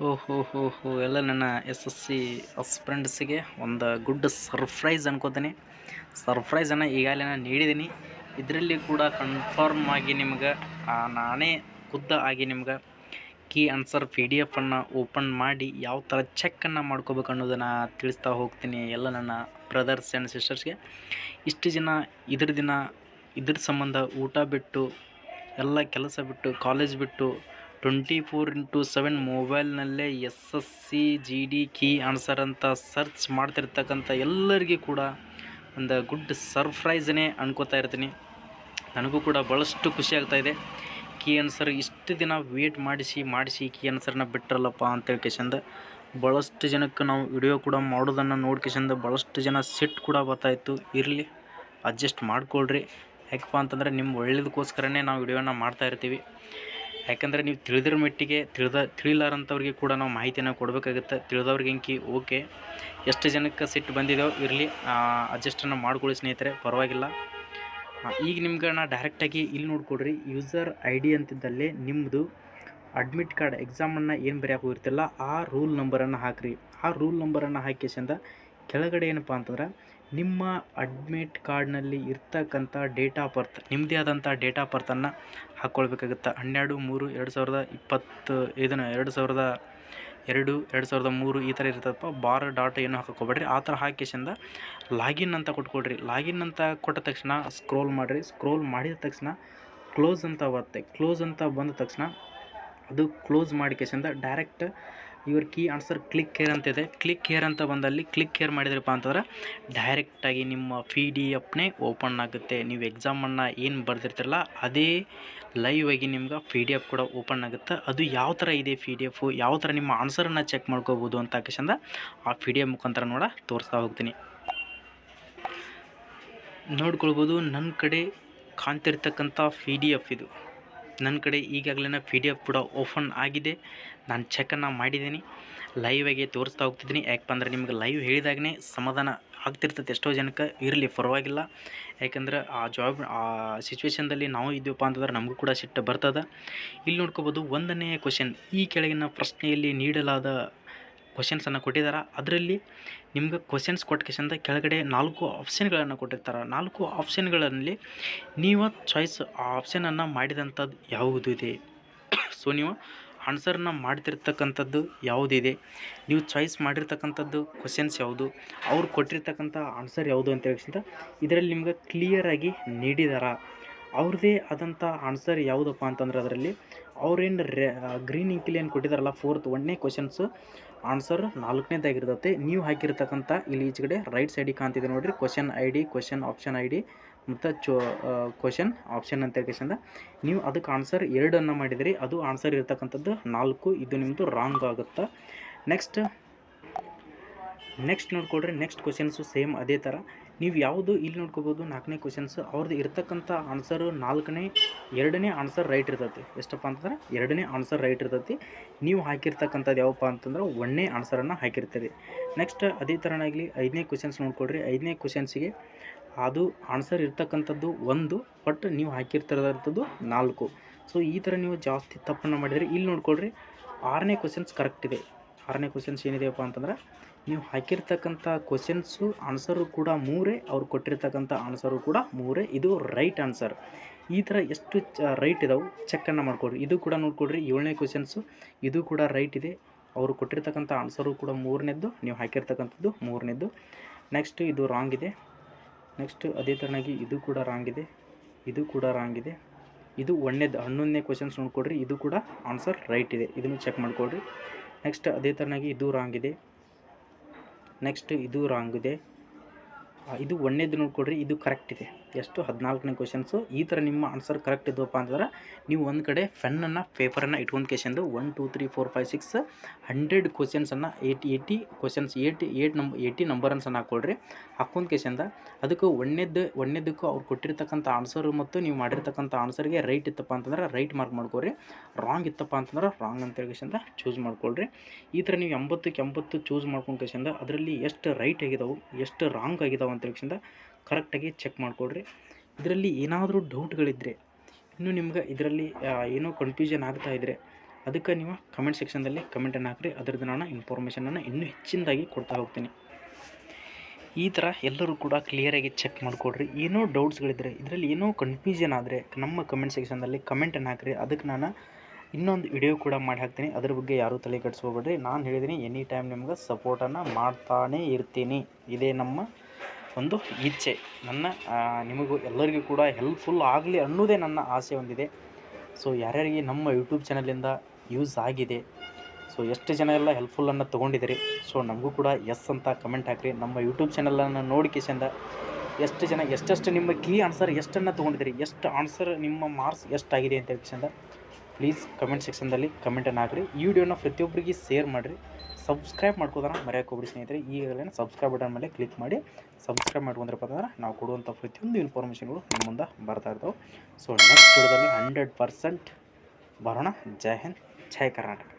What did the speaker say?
ಓಹೋ ಹೋ ಹೋ ಎಲ್ಲ ನನ್ನ ಎಸ್ ಎಸ್ ಸಿ ಅಸ್ಪ್ರೆಂಡ್ಸಿಗೆ ಒಂದು ಗುಡ್ ಸರ್ಪ್ರೈಸ್ ಅನ್ಕೋತೀನಿ. ಸರ್ಪ್ರೈಸನ್ನು ಈಗಾಗಲೇ ನಾನು ನೀಡಿದ್ದೀನಿ. ಇದರಲ್ಲಿ ಕೂಡ ಕನ್ಫರ್ಮ್ ಆಗಿ ನಿಮ್ಗೆ ನಾನೇ ಖುದ್ದಾಗಿ ನಿಮ್ಗೆ ಕೀ ಆನ್ಸರ್ PDF ಓಪನ್ ಮಾಡಿ ಯಾವ ಥರ ಚೆಕ್ಕನ್ನು ಮಾಡ್ಕೋಬೇಕು ಅನ್ನೋದನ್ನು ತಿಳಿಸ್ತಾ ಹೋಗ್ತೀನಿ ಎಲ್ಲ ನನ್ನ ಬ್ರದರ್ಸ್ ಆ್ಯಂಡ್ ಸಿಸ್ಟರ್ಸ್ಗೆ. ಇಷ್ಟು ಜನ ಇದ್ರ ಸಂಬಂಧ ಊಟ ಬಿಟ್ಟು ಎಲ್ಲ ಕೆಲಸ ಬಿಟ್ಟು ಕಾಲೇಜ್ ಬಿಟ್ಟು 24/7 ಮೊಬೈಲ್ನಲ್ಲೇ SSC GD ಕೀ ಆನ್ಸರ್ ಅಂತ ಸರ್ಚ್ ಮಾಡ್ತಿರ್ತಕ್ಕಂಥ ಎಲ್ಲರಿಗೂ ಕೂಡ ಒಂದು ಗುಡ್ ಸರ್ಪ್ರೈಸನ್ನೇ ಅನ್ಕೋತಾ ಇರ್ತೀನಿ. ನನಗೂ ಕೂಡ ಭಾಳಷ್ಟು ಖುಷಿ ಆಗ್ತಾಯಿದೆ. ಕೀ ಆನ್ಸರ್ ಇಷ್ಟು ದಿನ ವೇಟ್ ಮಾಡಿಸಿ ಕೀ ಆನ್ಸರ್ನ ಬಿಟ್ಟರಲ್ಲಪ್ಪ ಅಂತೇಳಿ ಭಾಳಷ್ಟು ಜನಕ್ಕೆ ನಾವು ವಿಡಿಯೋ ಕೂಡ ಮಾಡೋದನ್ನು ನೋಡ್ಕೇಶಂದ ಭಾಳಷ್ಟು ಜನ ಸಿಟ್ಟು ಕೂಡ ಬರ್ತಾಯಿತ್ತು. ಇರಲಿ, ಅಡ್ಜಸ್ಟ್ ಮಾಡ್ಕೊಳ್ರಿ. ಯಾಕಪ್ಪ ಅಂತಂದರೆ ನಿಮ್ಮ ಒಳ್ಳೇದಕ್ಕೋಸ್ಕರನೇ ನಾವು ವಿಡಿಯೋನ ಮಾಡ್ತಾ ಇರ್ತೀವಿ. ಯಾಕಂದರೆ ನೀವು ತಿಳಿದಿರೋ ಮಟ್ಟಿಗೆ ತಿಳಿಲಾರಂಥವ್ರಿಗೆ ಕೂಡ ನಾವು ಮಾಹಿತಿಯನ್ನು ಕೊಡಬೇಕಾಗುತ್ತೆ. ತಿಳಿದವ್ರಿಗೆಂಕಿ ಓಕೆ, ಎಷ್ಟು ಜನಕ್ಕೆ ಸಿಟ್ಟು ಬಂದಿದೆಯೋ ಇರಲಿ, ಅಡ್ಜಸ್ಟನ್ನು ಮಾಡ್ಕೊಳ್ಳಿ ಸ್ನೇಹಿತರೆ, ಪರವಾಗಿಲ್ಲ. ಈಗ ನಿಮ್ಗೆ ನಾ ಡೈರೆಕ್ಟಾಗಿ ಇಲ್ಲಿ ನೋಡ್ಕೊಡ್ರಿ, ಯೂಸರ್ ID ಅಂತಿದ್ದಲ್ಲಿ ನಿಮ್ಮದು ಅಡ್ಮಿಟ್ ಕಾರ್ಡ್ ಎಕ್ಸಾಮನ್ನು ಏನು ಬರೆಯೋಕೆ ಹೋಗಿರ್ತಿಲ್ಲ ಆ ರೂಲ್ ನಂಬರನ್ನು ಹಾಕಿರಿ. ಆ ರೂಲ್ ನಂಬರನ್ನು ಹಾಕಿಸಿಂದ ಕೆಳಗಡೆ ಏನಪ್ಪ ಅಂತಂದ್ರೆ ನಿಮ್ಮ ಅಡ್ಮಿಟ್ ಕಾರ್ಡ್ನಲ್ಲಿ ಇರ್ತಕ್ಕಂಥ ಡೇಟ್ ಆಫ್ ಬರ್ತ್, ನಿಮ್ಮದೇ ಆದಂಥ ಡೇಟ್ ಆಫ್ ಬರ್ತನ್ನು ಹಾಕ್ಕೊಳ್ಬೇಕಾಗುತ್ತೆ. 12/3/2002 ಈ ಥರ ಇರ್ತದಪ್ಪ. ಬಾರ್ ಡಾಟ್ ಏನು ಹಾಕೋಬೇಡ್ರಿ, ಆ ಥರ ಹಾಕಿಸಿಂದ ಲಾಗಿನ್ ಅಂತ ಕೊಟ್ಕೊಳ್ರಿ. ಲಾಗಿನ್ ಅಂತ ಕೊಟ್ಟ ತಕ್ಷಣ ಸ್ಕ್ರೋಲ್ ಮಾಡಿರಿ. ಸ್ಕ್ರೋಲ್ ಮಾಡಿದ ತಕ್ಷಣ ಕ್ಲೋಸ್ ಅಂತ ಬರುತ್ತೆ. ಕ್ಲೋಸ್ ಅಂತ ಬಂದ ತಕ್ಷಣ ಅದು ಕ್ಲೋಸ್ ಮಾಡಿಕೆಸಿಂದ direct your key answer click here click here ಅಂತ ಬಂದಲ್ಲಿ ಕ್ಲಿಕ್ ಹೇರ್ ಮಾಡಿದ್ರಪ್ಪ ಅಂತಂದ್ರೆ ಡೈರೆಕ್ಟಾಗಿ ನಿಮ್ಮ PDF ಓಪನ್ ಆಗುತ್ತೆ. ನೀವು ಎಕ್ಸಾಮನ್ನು ಏನು ಬರೆದಿರ್ತಿರಲ್ಲ ಅದೇ ಲೈವ್ ಆಗಿ ನಿಮ್ಗೆ PDF ಕೂಡ ಓಪನ್ ಆಗುತ್ತೆ. ಅದು ಯಾವ ಥರ ಇದೆ PDF, ಯಾವ ಥರ ನಿಮ್ಮ ಆನ್ಸರನ್ನು ಚೆಕ್ ಮಾಡ್ಕೋಬೋದು ಅಂತ ಹಾಕಿಸಿಂದ ಆ PDF ಮುಖಾಂತರ ತೋರಿಸ್ತಾ ಹೋಗ್ತೀನಿ. ನೋಡ್ಕೊಳ್ಬೋದು ನನ್ನ ಕಡೆ ಕಾಣ್ತಿರ್ತಕ್ಕಂಥ PDF ಇದು. ನನ್ನ ಕಡೆ ಈಗಾಗಲೇ PDF ಕೂಡ ಓಪನ್ ಆಗಿದೆ. ನಾನು ಚೆಕ್ಕನ್ನು ಮಾಡಿದ್ದೀನಿ, ಲೈವ್ ಆಗಿ ತೋರಿಸ್ತಾ ಹೋಗ್ತಿದ್ದೀನಿ. ಯಾಕಪ್ಪ ಅಂದರೆ ನಿಮ್ಗೆ ಲೈವ್ ಹೇಳಿದಾಗಲೇ ಸಮಾಧಾನ ಆಗ್ತಿರ್ತದೆ ಎಷ್ಟೋ ಜನಕ್ಕೆ. ಇರಲಿ, ಪರವಾಗಿಲ್ಲ. ಯಾಕಂದ್ರೆ ಆ ಸಿಚುವೇಷನ್ದಲ್ಲಿ ನಾವು ಇದ್ದೀವಪ್ಪ ಅಂತಂದ್ರೆ ನಮಗೂ ಕೂಡ ಸಿಟ್ಟು ಬರ್ತದೆ. ಇಲ್ಲಿ ನೋಡ್ಕೋಬೋದು, 1ನೇ ಕ್ವಶನ್, ಈ ಕೆಳಗಿನ ಪ್ರಶ್ನೆಯಲ್ಲಿ ನೀಡಲಾದ ಕ್ವಶನ್ಸನ್ನು ಕೊಟ್ಟಿದ್ದಾರೆ. ಅದರಲ್ಲಿ ನಿಮ್ಗೆ ಕ್ವಶನ್ಸ್ ಕೊಟ್ಟ ಕೆಳಗಡೆ 4 ಆಪ್ಷನ್ಗಳನ್ನು ಕೊಟ್ಟಿರ್ತಾರೆ. 4 ಆಪ್ಷನ್ಗಳಲ್ಲಿ ನೀವು ಚಾಯ್ಸ್ ಆ ಆಪ್ಷನನ್ನು ಮಾಡಿದಂಥದ್ದು ಯಾವುದಿದೆ. ಸೊ ನೀವು ಆನ್ಸರ್ನ ಮಾಡ್ತಿರ್ತಕ್ಕಂಥದ್ದು ಯಾವುದಿದೆ, ನೀವು ಚಾಯ್ಸ್ ಮಾಡಿರ್ತಕ್ಕಂಥದ್ದು ಕ್ವಶನ್ಸ್ ಯಾವುದು, ಅವ್ರು ಕೊಟ್ಟಿರ್ತಕ್ಕಂಥ ಆನ್ಸರ್ ಯಾವುದು ಅಂತ ಹೇಳಿಸಿಂದ ಇದರಲ್ಲಿ ನಿಮ್ಗೆ ಕ್ಲಿಯರಾಗಿ ನೀಡಿದಾರ. ಅವ್ರದ್ದೇ ಆದಂಥ ಆನ್ಸರ್ ಯಾವುದಪ್ಪ ಅಂತಂದ್ರೆ ಅದರಲ್ಲಿ ಅವ್ರೇನು ಗ್ರೀನ್ ಇಂಕಿಲಿ ಏನು ಕೊಟ್ಟಿದ್ದಾರಲ್ಲ 1ನೇ ಕ್ವಶನ್ಸು ಆನ್ಸರ್ 4ನೇದಾಗಿರ್ತದೆ. ನೀವು ಹಾಕಿರ್ತಕ್ಕಂಥ ಇಲ್ಲಿ ಈಚೆಗಡೆ ರೈಟ್ ಸೈಡಿಗೆ ಕಾಣ್ತಿದೆ ನೋಡಿರಿ, question ID, question option ID ಮತ್ತು ಕ್ವಶನ್ ಆಪ್ಷನ್ ಅಂತ ಹೇಳ್ಕೇಸಿಂದ ನೀವು ಅದಕ್ಕೆ ಆನ್ಸರ್ 2 ಮಾಡಿದಿರಿ. ಅದು ಆನ್ಸರ್ ಇರ್ತಕ್ಕಂಥದ್ದು 4. ಇದು ನಿಮ್ಮದು ರಾಂಗ್ ಆಗುತ್ತೆ. ನೆಕ್ಸ್ಟ್ ನೋಡ್ಕೊಳ್ರಿ, ನೆಕ್ಸ್ಟ್ ಕ್ವಶನ್ಸು ಸೇಮ್ ಅದೇ ಥರ. ನೀವು ಯಾವುದು ಇಲ್ಲಿ ನೋಡ್ಕೋಬೋದು 4ನೇ ಕ್ವಶನ್ಸು ಅವ್ರದ್ದು ಇರ್ತಕ್ಕಂಥ ಆನ್ಸರು 2ನೇ ಆನ್ಸರ್ ರೈಟ್ ಇರ್ತೈತಿ. ಎಷ್ಟಪ್ಪ ಅಂತಂದ್ರೆ 2ನೇ ಆನ್ಸರ್ ರೈಟ್ ಇರ್ತೈತಿ. ನೀವು ಹಾಕಿರ್ತಕ್ಕಂಥದ್ದು ಯಾವಪ್ಪ ಅಂತಂದ್ರೆ 1ನೇ ಆನ್ಸರನ್ನು ಹಾಕಿರ್ತೀರಿ. ನೆಕ್ಸ್ಟ್ ಅದೇ ಥರನಾಗಲಿ 5ನೇ ಕ್ವಶನ್ಸ್ ನೋಡ್ಕೊಳ್ರಿ. 5ನೇ ಕ್ವಶನ್ಸಿಗೆ ಅದು ಆನ್ಸರ್ ಇರ್ತಕ್ಕಂಥದ್ದು 1, ಬಟ್ ನೀವು ಹಾಕಿರ್ತಿರೋಂಥದ್ದು 4. ಸೊ ಈ ಥರ ನೀವು ಜಾಸ್ತಿ ತಪ್ಪನ್ನು ಮಾಡಿದರೆ ಇಲ್ಲಿ ನೋಡ್ಕೊಳ್ರಿ 6ನೇ ಕ್ವಶನ್ಸ್ ಕರೆಕ್ಟ್ ಇದೆ. 6ನೇ ಕ್ವಶನ್ಸ್ ಏನಿದೆಯಪ್ಪ ಅಂತಂದ್ರೆ ನೀವು ಹಾಕಿರ್ತಕ್ಕಂಥ ಕ್ವಶನ್ಸು ಆನ್ಸರು ಕೂಡ 3, ಅವ್ರು ಕೊಟ್ಟಿರ್ತಕ್ಕಂಥ ಆನ್ಸರು ಕೂಡ 3. ಇದು ರೈಟ್ ಆನ್ಸರ್. ಈ ಥರ ಎಷ್ಟು ರೈಟ್ ಇದಾವೆ ಚೆಕ್ಕನ್ನು ಮಾಡ್ಕೊಡ್ರಿ. ಇದು ಕೂಡ ನೋಡ್ಕೊಡ್ರಿ 7ನೇ ಕ್ವಶನ್ಸು, ಇದು ಕೂಡ ರೈಟ್ ಇದೆ. ಅವರು ಕೊಟ್ಟಿರ್ತಕ್ಕಂಥ ಆನ್ಸರು ಕೂಡ 3ನೇದ್ದು, ನೀವು ಹಾಕಿರ್ತಕ್ಕಂಥದ್ದು 3ನೇದ್ದು. ನೆಕ್ಸ್ಟ್ ಇದು ರಾಂಗ್ ಇದೆ. ನೆಕ್ಸ್ಟ್ ಅದೇ ಥರನಾಗಿ ಇದು ಕೂಡ ರಾಂಗ್ ಇದೆ, ಇದು ಕೂಡ ರಾಂಗ್ ಇದೆ. ಇದು 11ನೇ ಕ್ವಶನ್ಸ್ ನೋಡ್ಕೊಡ್ರಿ, ಇದು ಕೂಡ ಆನ್ಸರ್ ರೈಟ್ ಇದೆ. ಇದನ್ನು ಚೆಕ್ ಮಾಡ್ಕೊಳ್ರಿ. ನೆಕ್ಸ್ಟ್ ಅದೇ ಥರನಾಗಿ ಇದು ರಾಂಗ್ ಇದೆ. ನೆಕ್ಸ್ಟ್ ಇದು ರಾಂಗ್ ಇದೆ. ಇದು 1ನೇದು ನೋಡ್ಕೊಡ್ರಿ, ಇದು ಕರೆಕ್ಟ್ ಇದೆ. ಎಷ್ಟು 14ನೇ ಕ್ವಶನ್ಸು. ಈ ಥರ ನಿಮ್ಮ ಆನ್ಸರ್ ಕರೆಕ್ಟ್ ಇದ್ದವಪ್ಪ ಅಂತಂದ್ರೆ ನೀವು ಒಂದು ಕಡೆ ಪೇಪರನ್ನು ಇಟ್ಕೊಂಡು 1 2 3 4 5 6 100 ಕ್ವಶನ್ಸನ್ನು 80 ಕ್ವಶನ್ಸ್ 80 ನಂಬರನ್ಸನ್ನು ಹಾಕ್ಕೊಳ್ರಿ. ಹಾಕ್ಕೊಂಡು ಅದಕ್ಕೆ 1ನೇದಕ್ಕೂ ಅವ್ರು ಕೊಟ್ಟಿರ್ತಕ್ಕಂಥ ಆನ್ಸರು ಮತ್ತು ನೀವು ಮಾಡಿರ್ತಕ್ಕಂಥ ಆನ್ಸರ್ಗೆ ರೈಟ್ ಇತ್ತಪ್ಪ ಅಂತಂದ್ರೆ ರೈಟ್ ಮಾರ್ಕ್ ಮಾಡ್ಕೊಳ್ರಿ. ರಾಂಗ್ ಇತ್ತಪ್ಪ ಅಂತಂದ್ರೆ ರಾಂಗ್ ಅಂತೇಳಿ ಚೂಸ್ ಮಾಡ್ಕೊಳ್ರಿ. ಈ ಥರ ನೀವು 80ಕ್ಕೆ 80 ಚೂಸ್ ಮಾಡ್ಕೊಂಡು ಅದರಲ್ಲಿ ಎಷ್ಟು ರೈಟ್ ಆಗಿದಾವೆ ಎಷ್ಟು ರಾಂಗ್ ಆಗಿದಾವೆ ಅಂತೇಳಿ ಕರೆಕ್ಟಾಗಿ ಚೆಕ್ ಮಾಡ್ಕೊಳ್ರಿ. ಇದರಲ್ಲಿ ಏನಾದರೂ ಡೌಟ್ಗಳಿದ್ದರೆ, ಇನ್ನೂ ನಿಮ್ಗೆ ಇದರಲ್ಲಿ ಏನೋ ಕನ್ಫ್ಯೂಷನ್ ಆಗ್ತಾಯಿದ್ರೆ ಅದಕ್ಕೆ ನೀವು ಕಮೆಂಟ್ ಸೆಕ್ಷನ್ದಲ್ಲಿ ಕಮೆಂಟನ್ನು ಹಾಕಿರಿ, ಅದರದ್ದು ನಾನು ಇನ್ಫಾರ್ಮೇಷನನ್ನು ಇನ್ನೂ ಹೆಚ್ಚಿನದಾಗಿ ಕೊಡ್ತಾ ಹೋಗ್ತೀನಿ. ಈ ಥರ ಎಲ್ಲರೂ ಕೂಡ ಕ್ಲಿಯರಾಗಿ ಚೆಕ್ ಮಾಡಿಕೊಡ್ರಿ. ಏನೋ ಡೌಟ್ಸ್ಗಳಿದ್ದರೆ, ಇದರಲ್ಲಿ ಏನೋ ಕನ್ಫ್ಯೂಷನ್ ಆದರೆ ನಮ್ಮ ಕಮೆಂಟ್ ಸೆಕ್ಷನ್ದಲ್ಲಿ ಕಮೆಂಟನ್ನು ಹಾಕಿರಿ. ಅದಕ್ಕೆ ನಾನು ಇನ್ನೊಂದು ವಿಡಿಯೋ ಕೂಡ ಮಾಡಿ ಹಾಕ್ತೀನಿ. ಅದ್ರ ಬಗ್ಗೆ ಯಾರೂ ತಲೆ ಕೆಡಿಸ್ಕೋಬೇಡ್ರಿ. ನಾನು ಹೇಳಿದ್ದೀನಿ ಎನಿ ಟೈಮ್ ನಿಮ್ಗೆ ಸಪೋರ್ಟನ್ನು ಮಾಡ್ತಾನೇ ಇರ್ತೀನಿ. ಇದೇ ನಮ್ಮ ಒಂದು ಇಚ್ಛೆ. ನನ್ನ ನಿಮಗೂ ಎಲ್ಲರಿಗೂ ಕೂಡ ಹೆಲ್ಪ್ಫುಲ್ ಆಗಲಿ ಅನ್ನೋದೇ ನನ್ನ ಆಸೆ ಹೊಂದಿದೆ. ಸೊ ಯಾರ್ಯಾರಿಗೆ ನಮ್ಮ ಯೂಟ್ಯೂಬ್ ಚಾನಲಿಂದ ಯೂಸ್ ಆಗಿದೆ, ಸೊ ಎಷ್ಟು ಜನ ಎಲ್ಲ ಹೆಲ್ಪ್ಫುಲ್ಲನ್ನು ತೊಗೊಂಡಿದ್ದೀರಿ, ಸೊ ನಮಗೂ ಕೂಡ ಎಸ್ ಅಂತ ಕಮೆಂಟ್ ಹಾಕಿರಿ. ನಮ್ಮ ಯೂಟ್ಯೂಬ್ ಚಾನಲನ್ನು ನೋಡಿಕೆಸಿಂದ ಎಷ್ಟು ಜನ ಎಷ್ಟೆಷ್ಟು ನಿಮ್ಮ ಕೀ ಆನ್ಸರ್ ಎಷ್ಟನ್ನು ತೊಗೊಂಡಿದ್ದೀರಿ, ಎಷ್ಟು ಆನ್ಸರ್ ನಿಮ್ಮ ಮಾರ್ಕ್ಸ್ ಎಷ್ಟಾಗಿದೆ ಅಂತ ಹೇಳ್ಕಿಸಿಂದ ಪ್ಲೀಸ್ ಕಮೆಂಟ್ ಸೆಕ್ಷನ್ದಲ್ಲಿ ಕಮೆಂಟನ್ನು ಹಾಕಿರಿ. ಈ ವಿಡಿಯೋನ ಪ್ರತಿಯೊಬ್ಬರಿಗೆ ಶೇರ್ ಮಾಡಿರಿ. ಸಬ್ಸ್ಕ್ರೈಬ್ ಮಾಡ್ಕೋದಾರ ಮರೆಯೋಕೆ ಹೋಗ್ಬಿಡಿ ಸ್ನೇಹಿತರೆ. ಈಗಲೇ ಸಬ್ಸ್ಕ್ರೈಬ್ ಬಟನ್ ಮೇಲೆ ಕ್ಲಿಕ್ ಮಾಡಿ ಸಬ್ಸ್ಕ್ರೈಬ್ ಮಾಡ್ಕೊಂಡ್ರಪ್ಪ ಅಂದ್ರೆ ನಾವು ಕೊಡುವಂಥ ಪ್ರತಿಯೊಂದು ಇನ್ಫಾರ್ಮೇಷನ್ಗಳು ನಿಮ್ಮ ಮುಂದೆ ಬರ್ತಾ ಇರ್ತಾವೆ. ಸೊ ನೆಕ್ಸ್ಟ್ ವಿಡಿಯೋದಲ್ಲಿ 100% ಬರೋಣ. ಜೈ ಹಿಂದ್, ಜೈ ಕರ್ನಾಟಕ.